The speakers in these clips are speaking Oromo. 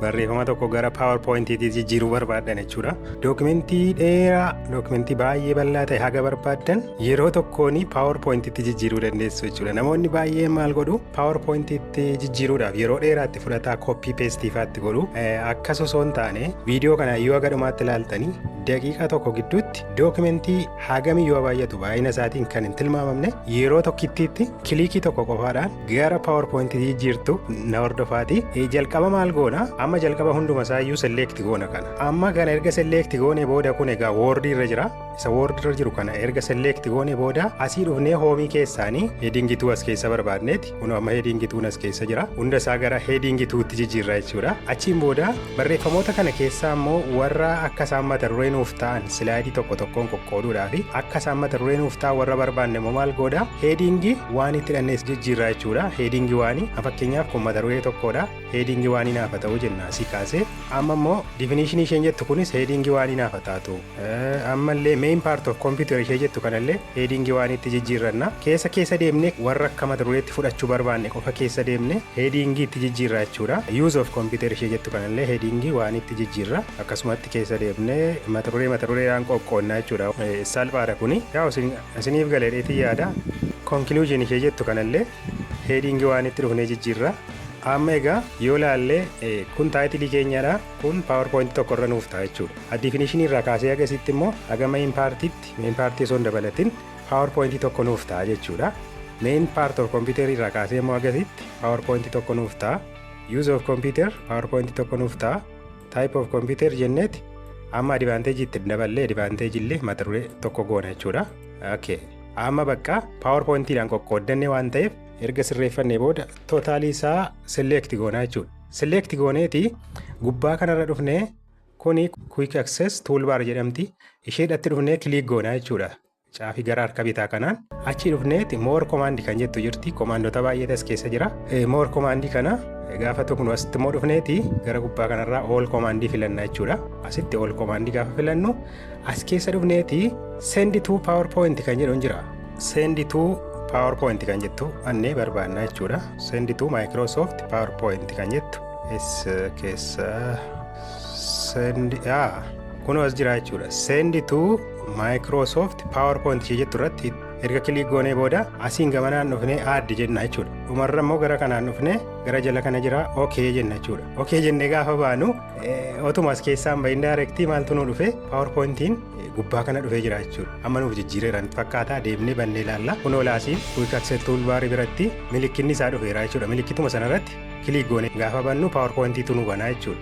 barreeffama tokko gara PowerPoint'iitti jijjiiruu barbaadan jechuudha. Dookumentii dheeraa, dookumentii baay'ee bal'aa ta'e haga barbaadan yeroo tokkoon PowerPoint'iitti jijjiiruu dandeessu jechuudha. Namoonni baay'een maal godhu PowerPoint'iitti jijjiiruudhaaf yeroo dheeraatti fudhataa copy paste faatti godhu. Akkas osoo hin taane viidiyoo kana yoo haga dhumaatti ilaaltanii daqiiqaa tokko gidduutti dookumentii hagamiyyuu baay'atu baay'ina isaatiin kan hin tilmaamamne yeroo tokkittiitti kilikii tokko qofaadhaan gara PowerPoint'iitti jijjiirtu na hordofaati. Jalqaba maal goona? Amma jalqaba hunduma isaayyuu select goona kana. Amma kana erga select goone booda kun egaa Word irra jira. Isa Word irra jiru kana erga select goone booda asii dhufnee hoomii keessaanii heading 2 as keessa barbaadneeti. Kun amma heading 2 as keessa jira. Hunda isaa gara heading 2tti jijjiirra jechuudha. Achiin booda barreeffamoota kana keessaa immoo warra akka isaan mata duree nuuf ta'an silaayidii tokko tokkoon qoqqooduudhaaf akka isaan mata duree nuuf ta'an warra barbaanne immoo maal godha? Heading 1 itti dhannees jijjiirra jechuudha. Heading 1 fakkeenyaaf kun mata duree tokkodha. Heading 1 naaf ta'u jenna asii kaasee. Amma immoo definition isheen jettu kunis heading 1 naaf taatu. Ammallee main part of computer ishee jettu kanallee heading 1 itti jijjiirranna. Keessa deemnee warra akka mata dureetti fudhachuu barbaanne qofa keessa deemnee heading itti jijjiirra jechuudha. Use of computer ishee jettu kanallee heading 1 itti jijjiirra. Akkasumatti keessa deemnee mata dureedhaan qoqqoonnaa jechuudha. Salphaadha kuni. Yaa isiniif galeedheetii yaada. Conclusion ishee jettu kanallee heading 1 itti dhufnee jijjiirra. Amma egaa yoo laallee kun taayitilii keenyadha. Kun PowerPoint tokko irra nuuf ta'a jechuudha. Definition irraa kaasee agasitti immoo haga main partii osoo hin dabalatin PowerPoint tokko nuuf ta'a jechuudha. Main part of computer irraa kaasee immoo agasitti PowerPoint tokko nuuf ta'a. Use of computer PowerPoint tokko nuuf ta'a. Type of computer jenneeti amma advantage itti daballee advantage illee mata duree tokko goona jechuudha. Okay. Amma bakka PowerPoint'dhaan qoqqooddanne waan ta'eef erga sirreeffannee booda tootaalii isaa select goonaa jechuudha. Select gooneeti gubbaa kanarra dhufnee kuni quick access toolbar jedhamti. Isheedhatti dhufnee click goonaa jechuudha. Caafii gara harka bitaa kanaan achi dhufneeti more command kan jettu jirti. Komaandota baay'eetu as keessa jira. More command kana gaafa tokko asitti immoo dhufneeti gara gubbaa kanarraa all command filannaa jechuudha. Asitti all command gaafa filannu as keessa dhufneeti send to PowerPoint kan jedhu jira. Send to PowerPoint kan jettu annee barbaannaa jechuudha. Send to Microsoft PowerPoint kan jettu es keessa send kun as jira jechuudha. Send to Microsoft PowerPoint jettu irratti erga kilik goonee booda asiin gamanaan dhufnee add jenna jechuudha. Dhumarra immoo gara kanaan dhufnee gara jala kana jira okay jenna jechuudha. Okay jennee gaafa baanu otuma as keessaan bahin directii maaltu nu dhufe PowerPoint'iin gubbaa kana dhufee jira jechuudha. Amma nuuf jijjiireeran fakkaata deemnee bannee ilaalla. Kun olaasiin quick access toolbar biratti milikkinni isaa dhufeera jechuudha. Milikkituma sanarratti kilik goonee gaafa bannu PowerPoint'iitu nu banaa jechuudha.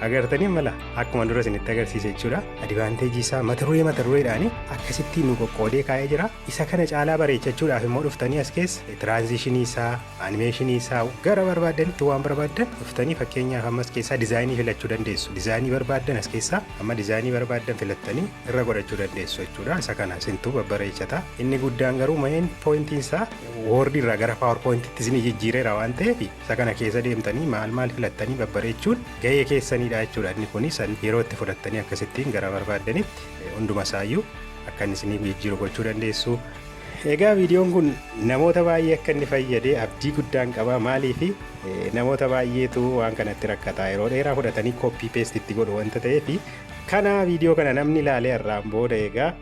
Agartanii mala akkuma dura isinitti agarsiise jechuudha. Advantage isaa mata dureedhaan akkasitti nu qoqqoodee kaa'ee jira. Isa kana caalaa bareechachuudhaaf immoo dhuftanii as keessa transition isaa, animation isaa gara barbaadanitti waan barbaadan dhuftanii fakkeenyaaf ammas keessaa dizaayinii filachuu dandeessu. Dizaayinii barbaadan as keessaa amma dizaayinii barbaadan filattanii irra godhachuu dandeessu jechuudha. Isa kana isintu babbareechata. Inni guddaan garuu main point isaa Word irraa gara PowerPoint'itti isin jijjiireera waan ta'eef isa kana keessa deemtanii maal filattanii babbareechuun gahee keessanii jechuudha. Inni kunis yeroo itti fudhattanii akkasittiin gara barbaadanitti hunduma isaayyuu akka inni isinii jijjiiru gochuu dandeessu. Egaa viidiyoon kun namoota baay'ee akka inni fayyadee abdii guddaan qaba. Maaliif namoota baay'eetu waan kanatti rakkataa yeroo dheeraa fudhatanii copy paste itti godhu wanta ta'eef kana viidiyoo kana namni ilaalee irraan booda egaa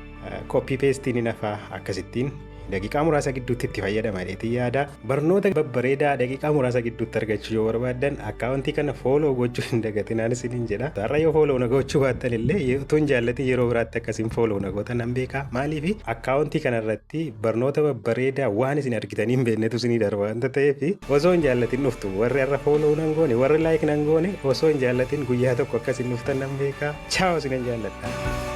copy paste ni nafa akkasittiin daqiiqaa muraasa gidduutti itti fayyadamadheetii yaada. Barnoota babbareedaa daqiiqaa muraasa gidduutti argachuu yoo barbaadan akkaawuntii kana follow gochuu hin dagatinaan isiniin jedha. Har'a yoo follow na gochuu baattan illee utuu hin jaallatin yeroo biraatti akkasiin follow na gootan nan beeka. Maaliif akkaawuntii kanarratti barnoota babbareedaa waan isin argitanii hin beeknetu isinii darba wanta ta'eef osoo hin jaallatin dhuftu warri har'a follow nan goone warri like nan goone osoo hin jaallatin guyyaa tokko akkasiin dhuftan nan beeka. Ciao isinan jaalladha.